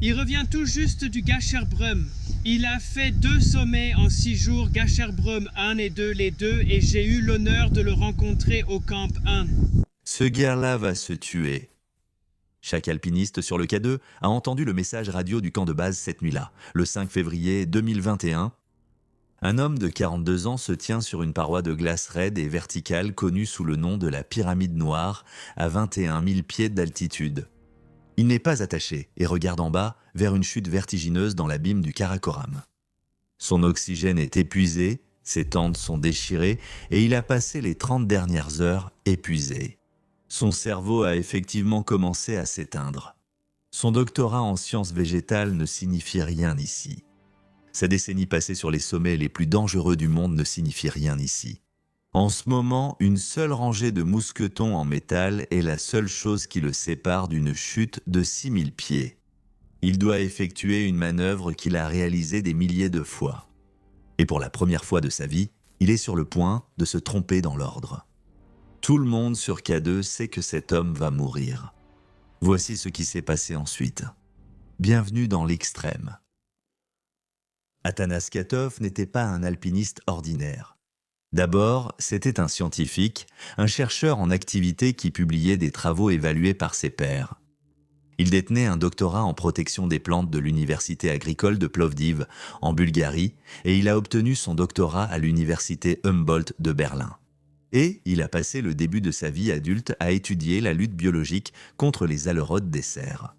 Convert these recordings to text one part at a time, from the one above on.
Il revient tout juste du Gasherbrum. Il a fait 2 sommets en 6 jours, Gasherbrum 1 et 2, les deux, et j'ai eu l'honneur de le rencontrer au camp 1. Ce gars-là va se tuer. Chaque alpiniste sur le K2 a entendu le message radio du camp de base cette nuit-là, le 5 février 2021. Un homme de 42 ans se tient sur une paroi de glace raide et verticale connue sous le nom de la pyramide noire, à 21 000 pieds d'altitude. Il n'est pas attaché et regarde en bas vers une chute vertigineuse dans l'abîme du Karakoram. Son oxygène est épuisé, ses tentes sont déchirées et il a passé les 30 dernières heures épuisé. Son cerveau a effectivement commencé à s'éteindre. Son doctorat en sciences végétales ne signifie rien ici. Sa décennie passée sur les sommets les plus dangereux du monde ne signifie rien ici. En ce moment, une seule rangée de mousquetons en métal est la seule chose qui le sépare d'une chute de 6000 pieds. Il doit effectuer une manœuvre qu'il a réalisée des milliers de fois. Et pour la première fois de sa vie, il est sur le point de se tromper dans l'ordre. Tout le monde sur K2 sait que cet homme va mourir. Voici ce qui s'est passé ensuite. Bienvenue dans l'extrême. Atanas Katov n'était pas un alpiniste ordinaire. D'abord, c'était un scientifique, un chercheur en activité qui publiait des travaux évalués par ses pairs. Il détenait un doctorat en protection des plantes de l'université agricole de Plovdiv, en Bulgarie, et il a obtenu son doctorat à l'université Humboldt de Berlin. Et il a passé le début de sa vie adulte à étudier la lutte biologique contre les aleurodes des cerfs.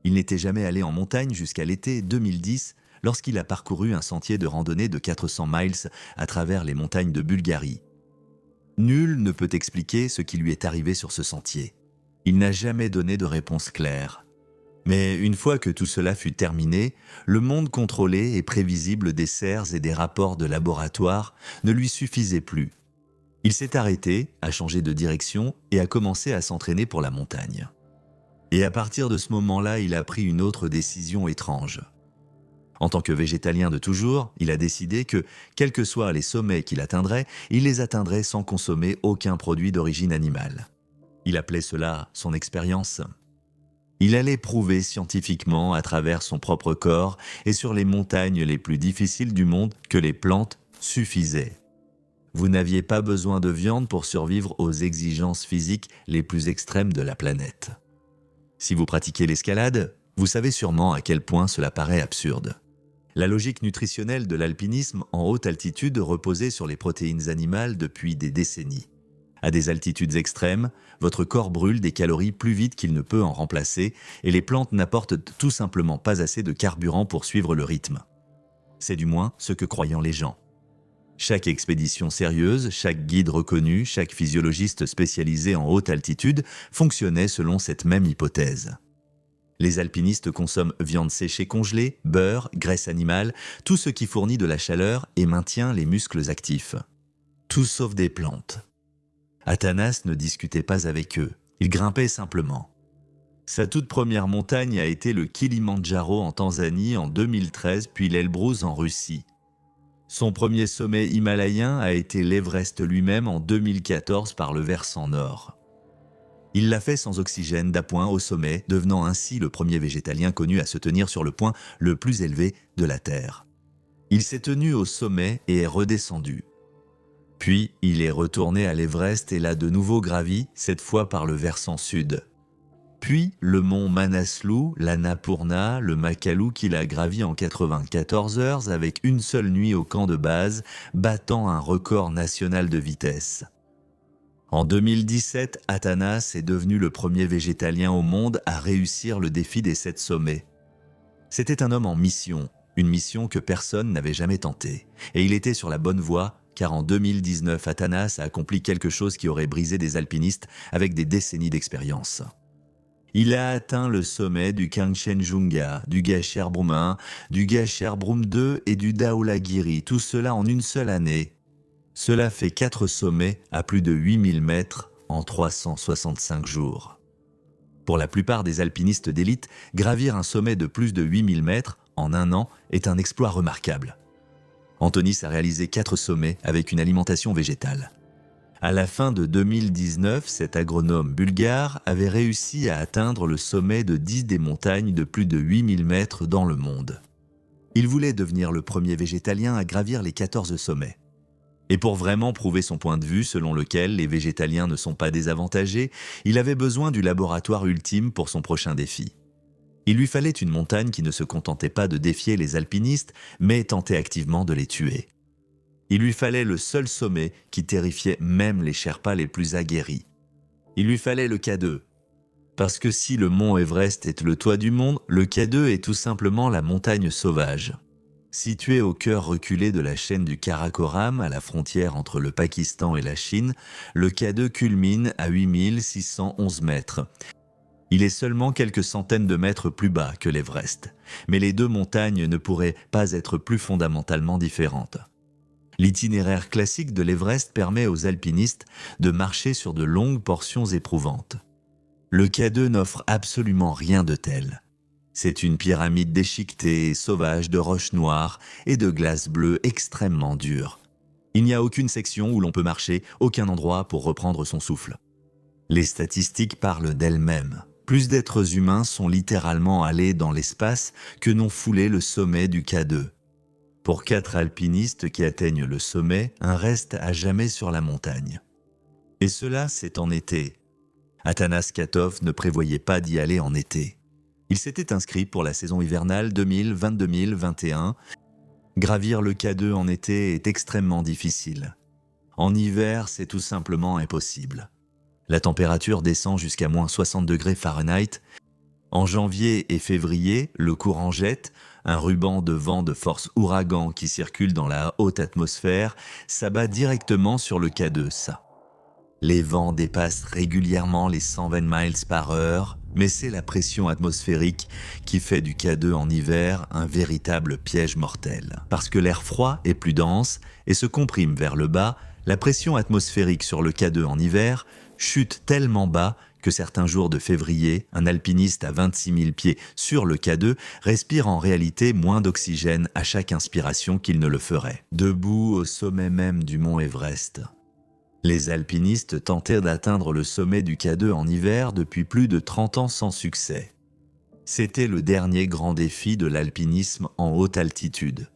Il n'était jamais allé en montagne jusqu'à l'été 2010, lorsqu'il a parcouru un sentier de randonnée de 400 miles à travers les montagnes de Bulgarie. Nul ne peut expliquer ce qui lui est arrivé sur ce sentier. Il n'a jamais donné de réponse claire. Mais une fois que tout cela fut terminé, le monde contrôlé et prévisible des cerfs et des rapports de laboratoire ne lui suffisait plus. Il s'est arrêté, a changé de direction et a commencé à s'entraîner pour la montagne. Et à partir de ce moment-là, il a pris une autre décision étrange. En tant que végétalien de toujours, il a décidé que, quels que soient les sommets qu'il atteindrait, il les atteindrait sans consommer aucun produit d'origine animale. Il appelait cela son expérience. Il allait prouver scientifiquement à travers son propre corps et sur les montagnes les plus difficiles du monde que les plantes suffisaient. Vous n'aviez pas besoin de viande pour survivre aux exigences physiques les plus extrêmes de la planète. Si vous pratiquez l'escalade, vous savez sûrement à quel point cela paraît absurde. La logique nutritionnelle de l'alpinisme en haute altitude reposait sur les protéines animales depuis des décennies. À des altitudes extrêmes, votre corps brûle des calories plus vite qu'il ne peut en remplacer et les plantes n'apportent tout simplement pas assez de carburant pour suivre le rythme. C'est du moins ce que croyaient les gens. Chaque expédition sérieuse, chaque guide reconnu, chaque physiologiste spécialisé en haute altitude fonctionnait selon cette même hypothèse. Les alpinistes consomment viande séchée congelée, beurre, graisse animale, tout ce qui fournit de la chaleur et maintient les muscles actifs. Tout sauf des plantes. Atanas ne discutait pas avec eux, il grimpait simplement. Sa toute première montagne a été le Kilimandjaro en Tanzanie en 2013 puis l'Elbrus en Russie. Son premier sommet himalayen a été l'Everest lui-même en 2014 par le versant nord. Il l'a fait sans oxygène d'appoint au sommet, devenant ainsi le premier végétalien connu à se tenir sur le point le plus élevé de la Terre. Il s'est tenu au sommet et est redescendu. Puis il est retourné à l'Everest et l'a de nouveau gravi, cette fois par le versant sud. Puis le mont Manaslu, l'Annapurna, le Makalu qu'il a gravi en 94 heures avec une seule nuit au camp de base, battant un record national de vitesse. En 2017, Atanas est devenu le premier végétalien au monde à réussir le défi des 7 sommets. C'était un homme en mission, une mission que personne n'avait jamais tentée. Et il était sur la bonne voie, car en 2019, Atanas a accompli quelque chose qui aurait brisé des alpinistes avec des décennies d'expérience. Il a atteint le sommet du Kangchenjunga, du Gasherbrum 1, du Gasherbrum 2 et du Dhaulagiri, tout cela en une seule année. Cela fait 4 sommets à plus de 8000 mètres en 365 jours. Pour la plupart des alpinistes d'élite, gravir un sommet de plus de 8000 mètres en un an est un exploit remarquable. Antonis a réalisé 4 sommets avec une alimentation végétale. À la fin de 2019, cet agronome bulgare avait réussi à atteindre le sommet de 10 des montagnes de plus de 8000 mètres dans le monde. Il voulait devenir le premier végétalien à gravir les 14 sommets. Et pour vraiment prouver son point de vue selon lequel les végétaliens ne sont pas désavantagés, il avait besoin du laboratoire ultime pour son prochain défi. Il lui fallait une montagne qui ne se contentait pas de défier les alpinistes, mais tentait activement de les tuer. Il lui fallait le seul sommet qui terrifiait même les Sherpas les plus aguerris. Il lui fallait le K2. Parce que si le mont Everest est le toit du monde, le K2 est tout simplement la montagne sauvage. Situé au cœur reculé de la chaîne du Karakoram, à la frontière entre le Pakistan et la Chine, le K2 culmine à 8611 mètres. Il est seulement quelques centaines de mètres plus bas que l'Everest, mais les deux montagnes ne pourraient pas être plus fondamentalement différentes. L'itinéraire classique de l'Everest permet aux alpinistes de marcher sur de longues portions éprouvantes. Le K2 n'offre absolument rien de tel. C'est une pyramide déchiquetée et sauvage de roches noires et de glace bleue extrêmement dure. Il n'y a aucune section où l'on peut marcher, aucun endroit pour reprendre son souffle. Les statistiques parlent d'elles-mêmes. Plus d'êtres humains sont littéralement allés dans l'espace que n'ont foulé le sommet du K2. Pour 4 alpinistes qui atteignent le sommet, un reste à jamais sur la montagne. Et cela, c'est en été. Atanas Skatov ne prévoyait pas d'y aller en été. Il s'était inscrit pour la saison hivernale 2020-2021. Gravir le K2 en été est extrêmement difficile. En hiver, c'est tout simplement impossible. La température descend jusqu'à moins 60 degrés Fahrenheit. En janvier et février, le courant jette, un ruban de vent de force ouragan qui circule dans la haute atmosphère s'abat directement sur le K2. Les vents dépassent régulièrement les 120 miles par heure, mais c'est la pression atmosphérique qui fait du K2 en hiver un véritable piège mortel. Parce que l'air froid est plus dense et se comprime vers le bas, la pression atmosphérique sur le K2 en hiver chute tellement bas que certains jours de février, un alpiniste à 26 000 pieds sur le K2 respire en réalité moins d'oxygène à chaque inspiration qu'il ne le ferait. Debout au sommet même du mont Everest, les alpinistes tentaient d'atteindre le sommet du K2 en hiver depuis plus de 30 ans sans succès. C'était le dernier grand défi de l'alpinisme en haute altitude.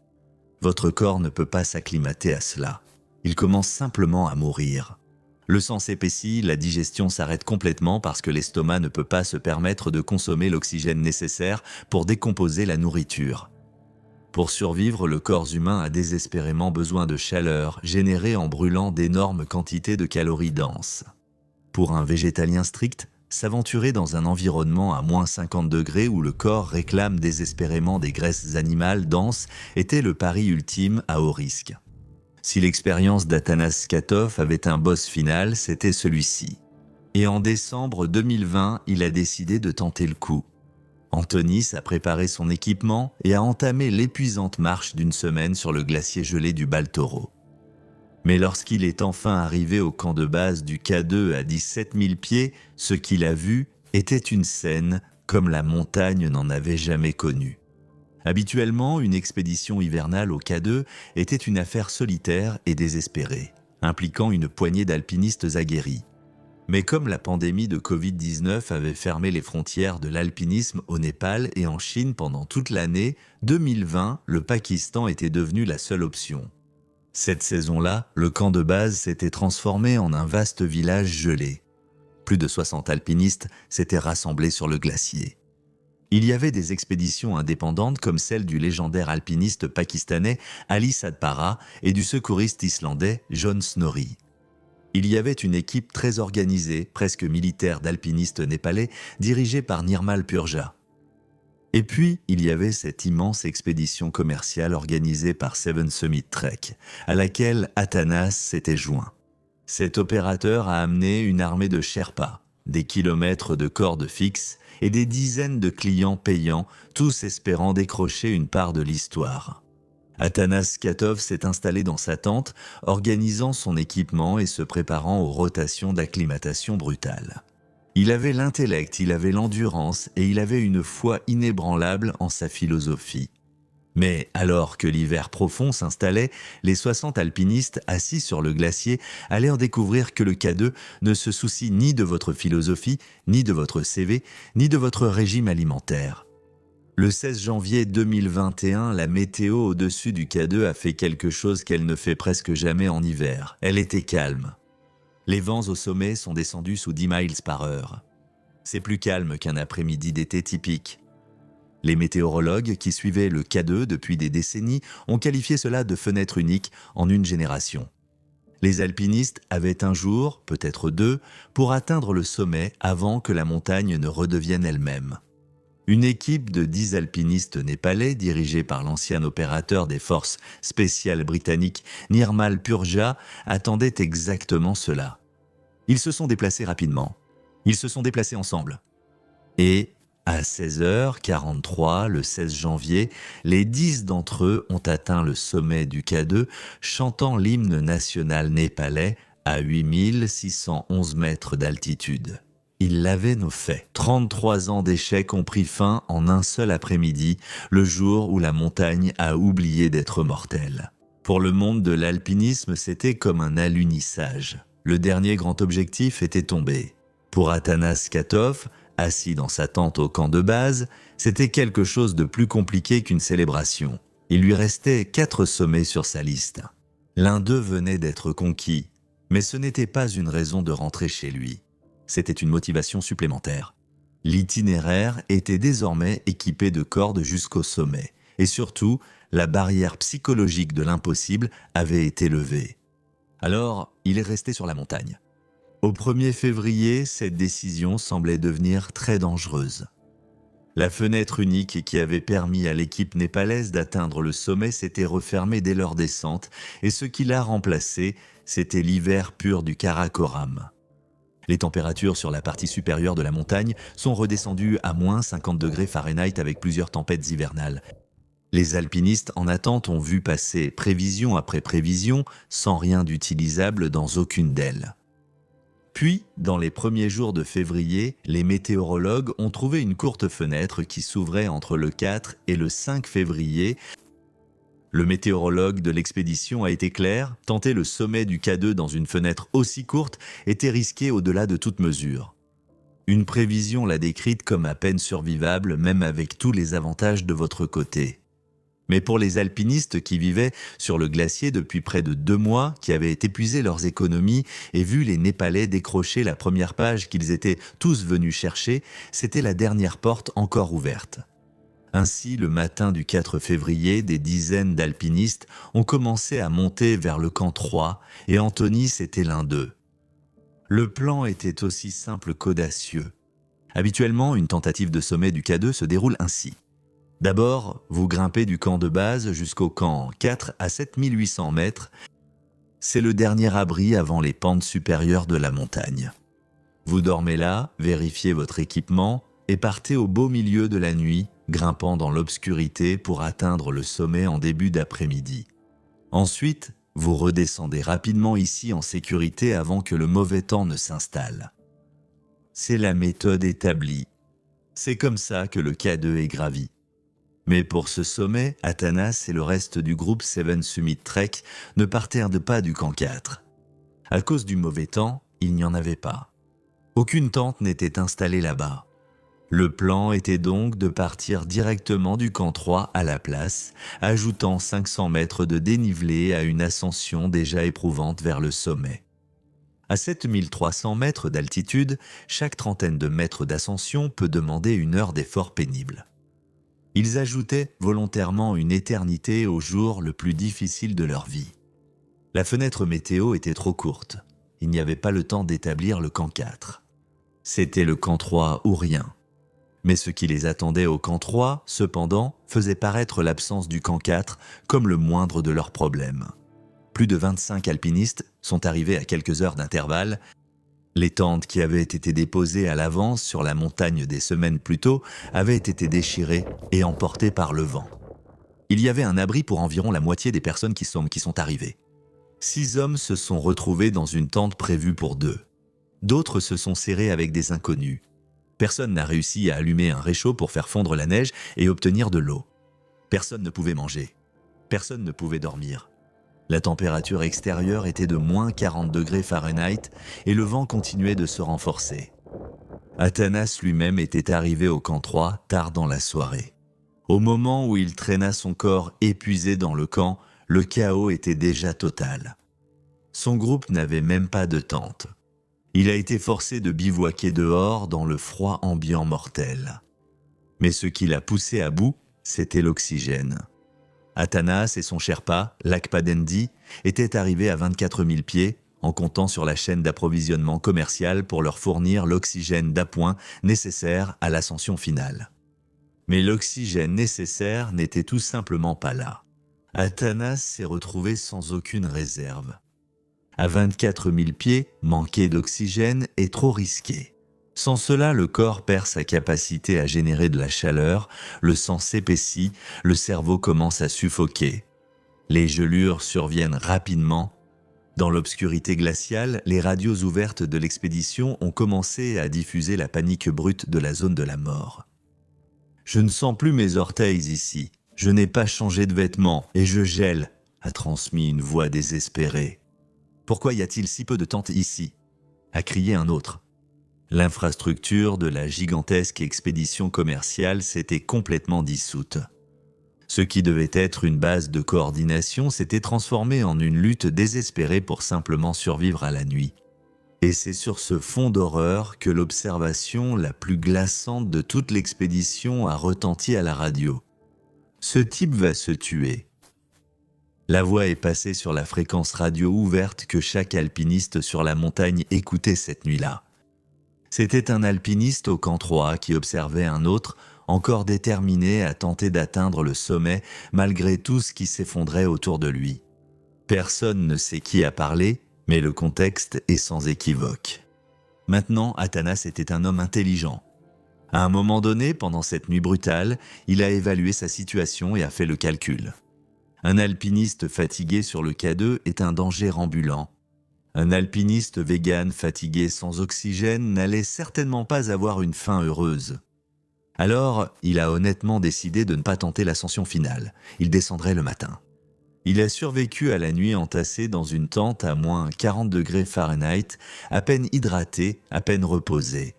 Votre corps ne peut pas s'acclimater à cela. Il commence simplement à mourir. Le sang s'épaissit, la digestion s'arrête complètement parce que l'estomac ne peut pas se permettre de consommer l'oxygène nécessaire pour décomposer la nourriture. Pour survivre, le corps humain a désespérément besoin de chaleur, générée en brûlant d'énormes quantités de calories denses. Pour un végétalien strict, s'aventurer dans un environnement à moins 50 degrés où le corps réclame désespérément des graisses animales denses était le pari ultime à haut risque. Si l'expérience d'Atanas Skatov avait un boss final, c'était celui-ci. Et en décembre 2020, il a décidé de tenter le coup. Antonis a préparé son équipement et a entamé l'épuisante marche d'une semaine sur le glacier gelé du Baltoro. Mais lorsqu'il est enfin arrivé au camp de base du K2 à 17 000 pieds, ce qu'il a vu était une scène comme la montagne n'en avait jamais connue. Habituellement, une expédition hivernale au K2 était une affaire solitaire et désespérée, impliquant une poignée d'alpinistes aguerris. Mais comme la pandémie de Covid-19 avait fermé les frontières de l'alpinisme au Népal et en Chine pendant toute l'année, 2020, le Pakistan était devenu la seule option. Cette saison-là, le camp de base s'était transformé en un vaste village gelé. Plus de 60 alpinistes s'étaient rassemblés sur le glacier. Il y avait des expéditions indépendantes comme celle du légendaire alpiniste pakistanais Ali Sadpara et du secouriste islandais John Snorri. Il y avait une équipe très organisée, presque militaire d'alpinistes népalais, dirigée par Nirmal Purja. Et puis, il y avait cette immense expédition commerciale organisée par Seven Summit Trek, à laquelle Atanas s'était joint. Cet opérateur a amené une armée de Sherpas, des kilomètres de cordes fixes et des dizaines de clients payants, tous espérant décrocher une part de l'histoire. Atanas Skatov s'est installé dans sa tente, organisant son équipement et se préparant aux rotations d'acclimatation brutales. Il avait l'intellect, il avait l'endurance et il avait une foi inébranlable en sa philosophie. Mais alors que l'hiver profond s'installait, les 60 alpinistes assis sur le glacier allaient en découvrir que le K2 ne se soucie ni de votre philosophie, ni de votre CV, ni de votre régime alimentaire. Le 16 janvier 2021, la météo au-dessus du K2 a fait quelque chose qu'elle ne fait presque jamais en hiver. Elle était calme. Les vents au sommet sont descendus sous 10 miles par heure. C'est plus calme qu'un après-midi d'été typique. Les météorologues qui suivaient le K2 depuis des décennies ont qualifié cela de fenêtre unique en une génération. Les alpinistes avaient un jour, peut-être deux, pour atteindre le sommet avant que la montagne ne redevienne elle-même. Une équipe de 10 alpinistes népalais, dirigée par l'ancien opérateur des forces spéciales britanniques Nirmal Purja, attendait exactement cela. Ils se sont déplacés rapidement. Ils se sont déplacés ensemble. Et à 16h43, le 16 janvier, les 10 d'entre eux ont atteint le sommet du K2, chantant l'hymne national népalais à 8611 mètres d'altitude. Ils l'avaient fait. 33 ans d'échecs ont pris fin en un seul après-midi, le jour où la montagne a oublié d'être mortelle. Pour le monde de l'alpinisme, c'était comme un alunissage. Le dernier grand objectif était tombé. Pour Atanas Katov, assis dans sa tente au camp de base, c'était quelque chose de plus compliqué qu'une célébration. Il lui restait 4 sommets sur sa liste. L'un d'eux venait d'être conquis, mais ce n'était pas une raison de rentrer chez lui. C'était une motivation supplémentaire. L'itinéraire était désormais équipé de cordes jusqu'au sommet, et surtout, la barrière psychologique de l'impossible avait été levée. Alors, il est resté sur la montagne. Au 1er février, cette décision semblait devenir très dangereuse. La fenêtre unique qui avait permis à l'équipe népalaise d'atteindre le sommet s'était refermée dès leur descente, et ce qui l'a remplacé, c'était l'hiver pur du Karakoram. Les températures sur la partie supérieure de la montagne sont redescendues à moins 50 degrés Fahrenheit avec plusieurs tempêtes hivernales. Les alpinistes en attente ont vu passer prévision après prévision sans rien d'utilisable dans aucune d'elles. Puis, dans les premiers jours de février, les météorologues ont trouvé une courte fenêtre qui s'ouvrait entre le 4 et le 5 février. Le météorologue de l'expédition a été clair, tenter le sommet du K2 dans une fenêtre aussi courte était risqué au-delà de toute mesure. Une prévision l'a décrite comme à peine survivable, même avec tous les avantages de votre côté. Mais pour les alpinistes qui vivaient sur le glacier depuis près de 2 mois, qui avaient épuisé leurs économies et vu les Népalais décrocher la première page qu'ils étaient tous venus chercher, c'était la dernière porte encore ouverte. Ainsi, le matin du 4 février, des dizaines d'alpinistes ont commencé à monter vers le camp 3 et Anthony était l'un d'eux. Le plan était aussi simple qu'audacieux. Habituellement, une tentative de sommet du K2 se déroule ainsi. D'abord, vous grimpez du camp de base jusqu'au camp 4 à 7800 mètres. C'est le dernier abri avant les pentes supérieures de la montagne. Vous dormez là, vérifiez votre équipement et partez au beau milieu de la nuit, grimpant dans l'obscurité pour atteindre le sommet en début d'après-midi. Ensuite, vous redescendez rapidement ici en sécurité avant que le mauvais temps ne s'installe. C'est la méthode établie. C'est comme ça que le K2 est gravi. Mais pour ce sommet, Atanas et le reste du groupe Seven Summit Trek ne partirent pas du camp 4. À cause du mauvais temps, il n'y en avait pas. Aucune tente n'était installée là-bas. Le plan était donc de partir directement du camp 3 à la place, ajoutant 500 mètres de dénivelé à une ascension déjà éprouvante vers le sommet. À 7300 mètres d'altitude, chaque trentaine de mètres d'ascension peut demander 1 heure d'effort pénible. Ils ajoutaient volontairement une éternité au jour le plus difficile de leur vie. La fenêtre météo était trop courte. Il n'y avait pas le temps d'établir le camp 4. C'était le camp 3 ou rien. Mais ce qui les attendait au camp 3, cependant, faisait paraître l'absence du camp 4 comme le moindre de leurs problèmes. Plus de 25 alpinistes sont arrivés à quelques heures d'intervalle. Les tentes qui avaient été déposées à l'avance sur la montagne des semaines plus tôt avaient été déchirées et emportées par le vent. Il y avait un abri pour environ la moitié des personnes qui sont arrivées. 6 hommes se sont retrouvés dans une tente prévue pour 2. D'autres se sont serrés avec des inconnus. Personne n'a réussi à allumer un réchaud pour faire fondre la neige et obtenir de l'eau. Personne ne pouvait manger. Personne ne pouvait dormir. La température extérieure était de moins 40 degrés Fahrenheit et le vent continuait de se renforcer. Athanas lui-même était arrivé au camp 3 tard dans la soirée. Au moment où il traîna son corps épuisé dans le camp, le chaos était déjà total. Son groupe n'avait même pas de tente. Il a été forcé de bivouaquer dehors dans le froid ambiant mortel. Mais ce qui l'a poussé à bout, c'était l'oxygène. Athanas et son Sherpa, Lakpa Dendi, étaient arrivés à 24 000 pieds en comptant sur la chaîne d'approvisionnement commercial pour leur fournir l'oxygène d'appoint nécessaire à l'ascension finale. Mais l'oxygène nécessaire n'était tout simplement pas là. Athanas s'est retrouvé sans aucune réserve. À 24 000 pieds, manquer d'oxygène est trop risqué. Sans cela, le corps perd sa capacité à générer de la chaleur, le sang s'épaissit, le cerveau commence à suffoquer. Les gelures surviennent rapidement. Dans l'obscurité glaciale, les radios ouvertes de l'expédition ont commencé à diffuser la panique brute de la zone de la mort. « Je ne sens plus mes orteils ici. Je n'ai pas changé de vêtements et je gèle », a transmis une voix désespérée. « Pourquoi y a-t-il si peu de tentes ici ?» a crié un autre. L'infrastructure de la gigantesque expédition commerciale s'était complètement dissoute. Ce qui devait être une base de coordination s'était transformé en une lutte désespérée pour simplement survivre à la nuit. Et c'est sur ce fond d'horreur que l'observation la plus glaçante de toute l'expédition a retenti à la radio. Ce type va se tuer. La voix est passée sur la fréquence radio ouverte que chaque alpiniste sur la montagne écoutait cette nuit-là. C'était un alpiniste au camp 3 qui observait un autre, encore déterminé à tenter d'atteindre le sommet malgré tout ce qui s'effondrait autour de lui. Personne ne sait qui a parlé, mais le contexte est sans équivoque. Maintenant, Athanas était un homme intelligent. À un moment donné, pendant cette nuit brutale, il a évalué sa situation et a fait le calcul. Un alpiniste fatigué sur le K2 est un danger ambulant. Un alpiniste vegan fatigué sans oxygène n'allait certainement pas avoir une fin heureuse. Alors, il a honnêtement décidé de ne pas tenter l'ascension finale. Il descendrait le matin. Il a survécu à la nuit entassé dans une tente à moins 40 degrés Fahrenheit, à peine hydraté, à peine reposé.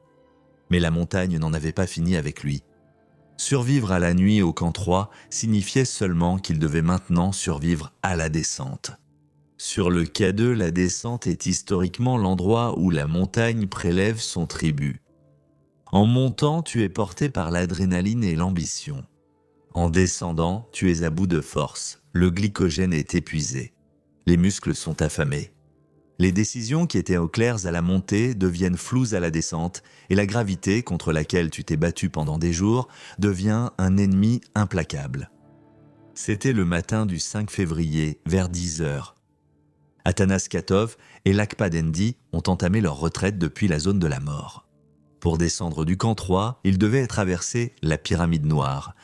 Mais la montagne n'en avait pas fini avec lui. Survivre à la nuit au camp 3 signifiait seulement qu'il devait maintenant survivre à la descente. Sur le K2, la descente est historiquement l'endroit où la montagne prélève son tribut. En montant, tu es porté par l'adrénaline et l'ambition. En descendant, tu es à bout de force. Le glycogène est épuisé. Les muscles sont affamés. Les décisions qui étaient au clair à la montée deviennent floues à la descente et la gravité, contre laquelle tu t'es battu pendant des jours, devient un ennemi implacable. C'était le matin du 5 février, vers 10 heures. Athanas Katov et Lakpa Dendi ont entamé leur retraite depuis la zone de la mort. Pour descendre du camp 3, ils devaient traverser la pyramide noire.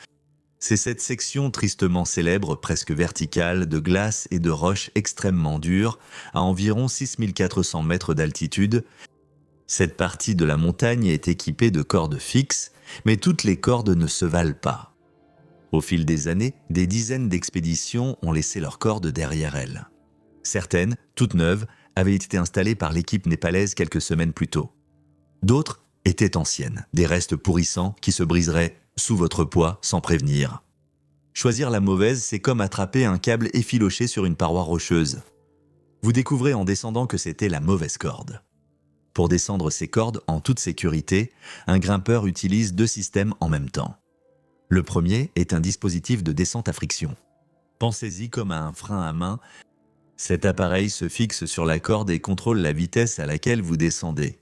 C'est cette section tristement célèbre, presque verticale, de glace et de roches extrêmement dures, à environ 6400 mètres d'altitude. Cette partie de la montagne est équipée de cordes fixes, mais toutes les cordes ne se valent pas. Au fil des années, des dizaines d'expéditions ont laissé leurs cordes derrière elles. Certaines, toutes neuves, avaient été installées par l'équipe népalaise quelques semaines plus tôt. D'autres étaient anciennes, des restes pourrissants qui se briseraient sous votre poids sans prévenir. Choisir la mauvaise, c'est comme attraper un câble effiloché sur une paroi rocheuse. Vous découvrez en descendant que c'était la mauvaise corde. Pour descendre ces cordes en toute sécurité, un grimpeur utilise 2 systèmes en même temps. Le premier est un dispositif de descente à friction. Pensez-y comme à un frein à main. Cet appareil se fixe sur la corde et contrôle la vitesse à laquelle vous descendez.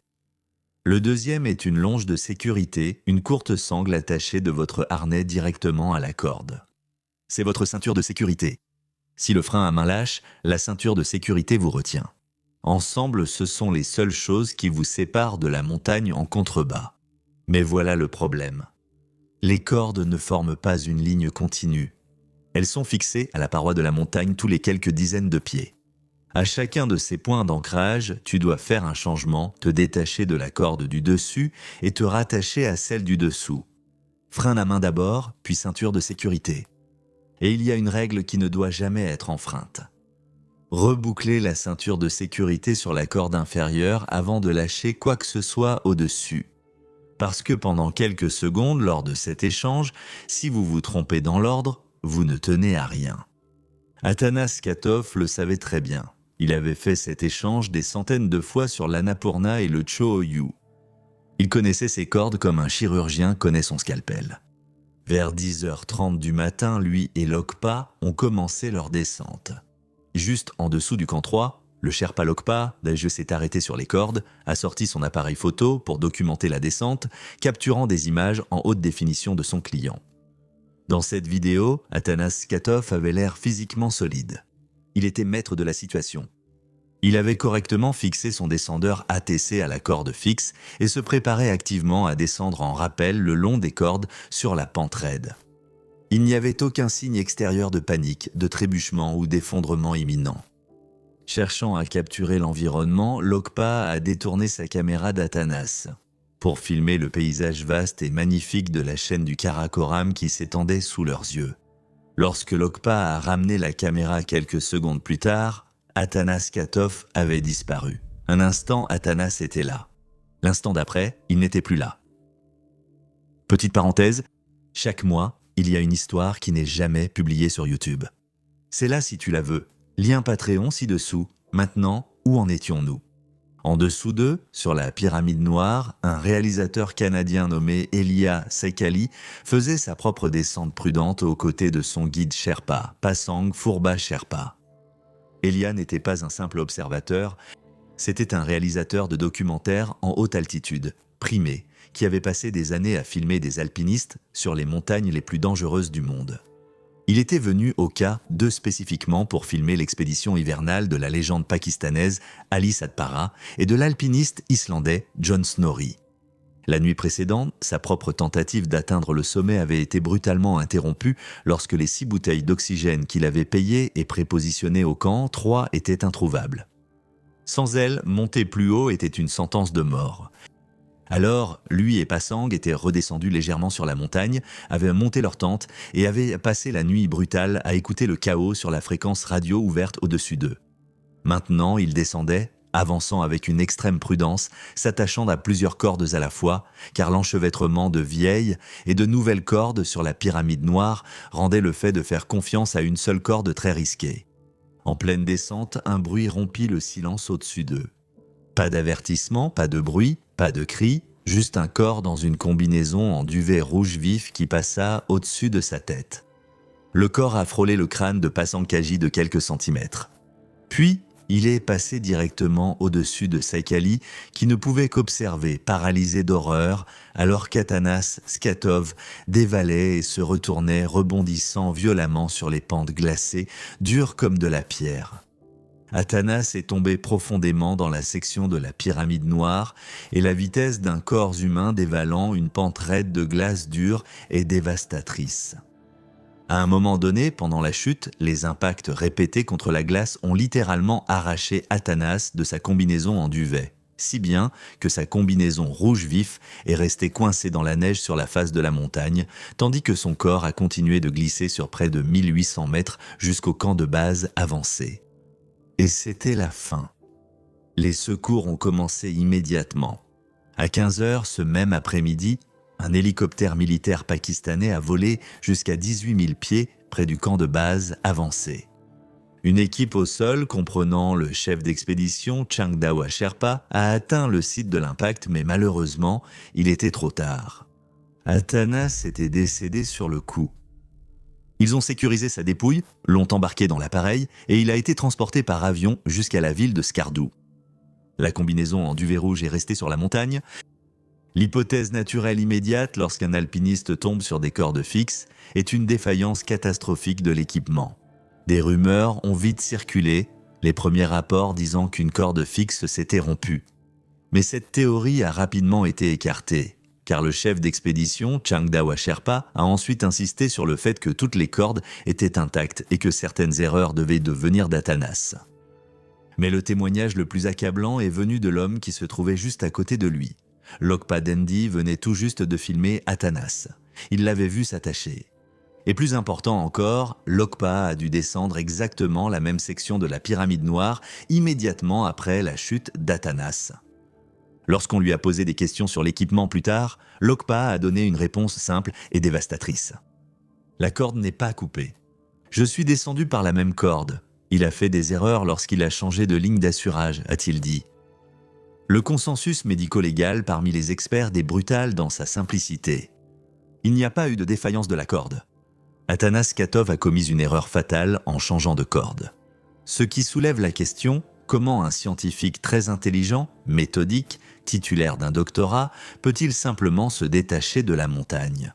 Le deuxième est une longe de sécurité, une courte sangle attachée de votre harnais directement à la corde. C'est votre ceinture de sécurité. Si le frein à main lâche, la ceinture de sécurité vous retient. Ensemble, ce sont les seules choses qui vous séparent de la montagne en contrebas. Mais voilà le problème. Les cordes ne forment pas une ligne continue. Elles sont fixées à la paroi de la montagne tous les quelques dizaines de pieds. À chacun de ces points d'ancrage, tu dois faire un changement, te détacher de la corde du dessus et te rattacher à celle du dessous. Frein à main d'abord, puis ceinture de sécurité. Et il y a une règle qui ne doit jamais être enfreinte. Rebouclez la ceinture de sécurité sur la corde inférieure avant de lâcher quoi que ce soit au-dessus. Parce que pendant quelques secondes, lors de cet échange, si vous vous trompez dans l'ordre, vous ne tenez à rien. Atanas Skatov le savait très bien. Il avait fait cet échange des centaines de fois sur l'Annapurna et le Cho-Oyu. Il connaissait ses cordes comme un chirurgien connaît son scalpel. Vers 10h30 du matin, lui et Lokpa ont commencé leur descente. Juste en dessous du camp 3, le Sherpa Lokpa, l'AGE s'est arrêté sur les cordes, a sorti son appareil photo pour documenter la descente, capturant des images en haute définition de son client. Dans cette vidéo, Atanas Skatov avait l'air physiquement solide. Il était maître de la situation. Il avait correctement fixé son descendeur ATC à la corde fixe et se préparait activement à descendre en rappel le long des cordes sur la pente raide. Il n'y avait aucun signe extérieur de panique, de trébuchement ou d'effondrement imminent. Cherchant à capturer l'environnement, Lokpa a détourné sa caméra d'Atanas pour filmer le paysage vaste et magnifique de la chaîne du Karakoram qui s'étendait sous leurs yeux. Lorsque Lokpa a ramené la caméra quelques secondes plus tard, Atanas Skatov avait disparu. Un instant, Atanas était là. L'instant d'après, il n'était plus là. Petite parenthèse, chaque mois, il y a une histoire qui n'est jamais publiée sur YouTube. C'est là si tu la veux. Lien Patreon ci-dessous. Maintenant, où en étions-nous ? En dessous d'eux, sur la pyramide noire, un réalisateur canadien nommé Elia Saikali faisait sa propre descente prudente aux côtés de son guide Sherpa, Pasang Phurba Sherpa. Elia n'était pas un simple observateur, c'était un réalisateur de documentaires en haute altitude, primé, qui avait passé des années à filmer des alpinistes sur les montagnes les plus dangereuses du monde. Il était venu au K 2 spécifiquement pour filmer l'expédition hivernale de la légende pakistanaise Ali Satpara et de l'alpiniste islandais John Snorri. La nuit précédente, sa propre tentative d'atteindre le sommet avait été brutalement interrompue lorsque les 6 bouteilles d'oxygène qu'il avait payées et prépositionnées au camp 3 étaient introuvables. Sans elles, monter plus haut était une sentence de mort. Alors, lui et Pasang étaient redescendus légèrement sur la montagne, avaient monté leur tente et avaient passé la nuit brutale à écouter le chaos sur la fréquence radio ouverte au-dessus d'eux. Maintenant, ils descendaient, avançant avec une extrême prudence, s'attachant à plusieurs cordes à la fois, car l'enchevêtrement de vieilles et de nouvelles cordes sur la pyramide noire rendait le fait de faire confiance à une seule corde très risqué. En pleine descente, un bruit rompit le silence au-dessus d'eux. Pas d'avertissement, pas de bruit, pas de cri, juste un corps dans une combinaison en duvet rouge vif qui passa au-dessus de sa tête. Le corps a frôlé le crâne de Pasang Kaji de quelques centimètres. Puis, il est passé directement au-dessus de Saikali qui ne pouvait qu'observer, paralysé d'horreur, alors qu'Atanas Skatov dévalait et se retournait rebondissant violemment sur les pentes glacées, dures comme de la pierre. Atanas est tombé profondément dans la section de la pyramide noire et la vitesse d'un corps humain dévalant une pente raide de glace dure est dévastatrice. À un moment donné, pendant la chute, les impacts répétés contre la glace ont littéralement arraché Atanas de sa combinaison en duvet, si bien que sa combinaison rouge vif est restée coincée dans la neige sur la face de la montagne, tandis que son corps a continué de glisser sur près de 1800 mètres jusqu'au camp de base avancé. Et c'était la fin. Les secours ont commencé immédiatement. À 15h ce même après-midi, un hélicoptère militaire pakistanais a volé jusqu'à 18 000 pieds près du camp de base avancé. Une équipe au sol, comprenant le chef d'expédition Changdawa Sherpa, a atteint le site de l'impact, mais malheureusement, il était trop tard. Atanas était décédé sur le coup. Ils ont sécurisé sa dépouille, l'ont embarqué dans l'appareil et il a été transporté par avion jusqu'à la ville de Skardu. La combinaison en duvet rouge est restée sur la montagne. L'hypothèse naturelle immédiate lorsqu'un alpiniste tombe sur des cordes fixes est une défaillance catastrophique de l'équipement. Des rumeurs ont vite circulé, les premiers rapports disant qu'une corde fixe s'était rompue. Mais cette théorie a rapidement été écartée, car le chef d'expédition, Changdawa Sherpa, a ensuite insisté sur le fait que toutes les cordes étaient intactes et que certaines erreurs devaient devenir d'Atanas. Mais le témoignage le plus accablant est venu de l'homme qui se trouvait juste à côté de lui. Lokpa Dendi venait tout juste de filmer Atanas. Il l'avait vu s'attacher. Et plus important encore, Lokpa a dû descendre exactement la même section de la pyramide noire immédiatement après la chute d'Atanas. Lorsqu'on lui a posé des questions sur l'équipement plus tard, Lokpa a donné une réponse simple et dévastatrice. La corde n'est pas coupée. Je suis descendu par la même corde. Il a fait des erreurs lorsqu'il a changé de ligne d'assurage, a-t-il dit. Le consensus médico-légal parmi les experts est brutal dans sa simplicité. Il n'y a pas eu de défaillance de la corde. Atanas Skatov a commis une erreur fatale en changeant de corde. Ce qui soulève la question, comment un scientifique très intelligent, méthodique, titulaire d'un doctorat, peut-il simplement se détacher de la montagne?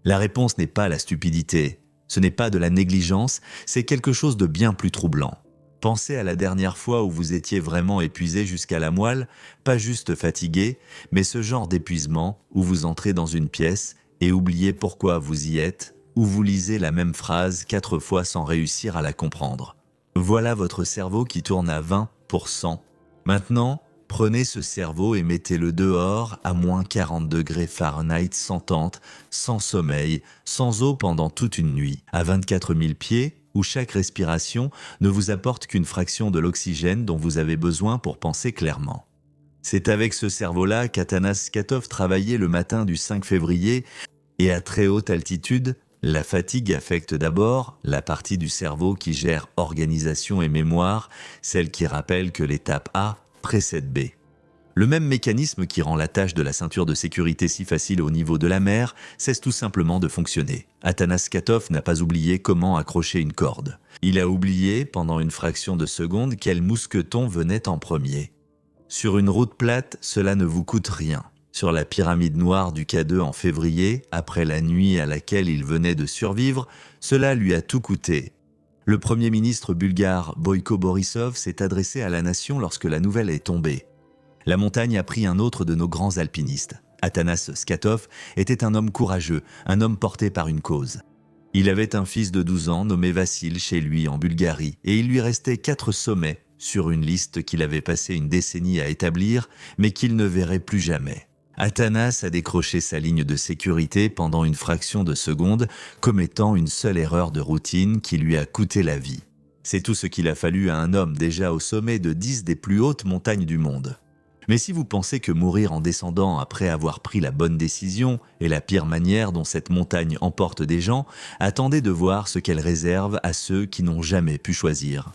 La réponse n'est pas la stupidité, ce n'est pas de la négligence, c'est quelque chose de bien plus troublant. Pensez à la dernière fois où vous étiez vraiment épuisé jusqu'à la moelle, pas juste fatigué, mais ce genre d'épuisement où vous entrez dans une pièce et oubliez pourquoi vous y êtes, ou vous lisez la même phrase 4 fois sans réussir à la comprendre. Voilà votre cerveau qui tourne à 20%. Maintenant, prenez ce cerveau et mettez-le dehors à moins 40 degrés Fahrenheit sans tente, sans sommeil, sans eau pendant toute une nuit, à 24 000 pieds, où chaque respiration ne vous apporte qu'une fraction de l'oxygène dont vous avez besoin pour penser clairement. C'est avec ce cerveau-là qu'Atanas Skatov travaillait le matin du 5 février et à très haute altitude. La fatigue affecte d'abord la partie du cerveau qui gère organisation et mémoire, celle qui rappelle que l'étape A précède B. Le même mécanisme qui rend la tâche de la ceinture de sécurité si facile au niveau de la mer cesse tout simplement de fonctionner. Atanas Skatov n'a pas oublié comment accrocher une corde. Il a oublié, pendant une fraction de seconde, quel mousqueton venait en premier. Sur une route plate, cela ne vous coûte rien. Sur la pyramide noire du K2 en février, après la nuit à laquelle il venait de survivre, cela lui a tout coûté. Le Premier ministre bulgare Boyko Borisov s'est adressé à la nation lorsque la nouvelle est tombée. La montagne a pris un autre de nos grands alpinistes. Atanas Skatov était un homme courageux, un homme porté par une cause. Il avait un fils de 12 ans nommé Vassil chez lui en Bulgarie et il lui restait 4 sommets sur une liste qu'il avait passé une décennie à établir mais qu'il ne verrait plus jamais. Atanas a décroché sa ligne de sécurité pendant une fraction de seconde, commettant une seule erreur de routine qui lui a coûté la vie. C'est tout ce qu'il a fallu à un homme déjà au sommet de 10 des plus hautes montagnes du monde. Mais si vous pensez que mourir en descendant après avoir pris la bonne décision est la pire manière dont cette montagne emporte des gens, attendez de voir ce qu'elle réserve à ceux qui n'ont jamais pu choisir.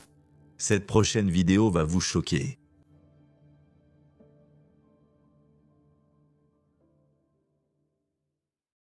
Cette prochaine vidéo va vous choquer.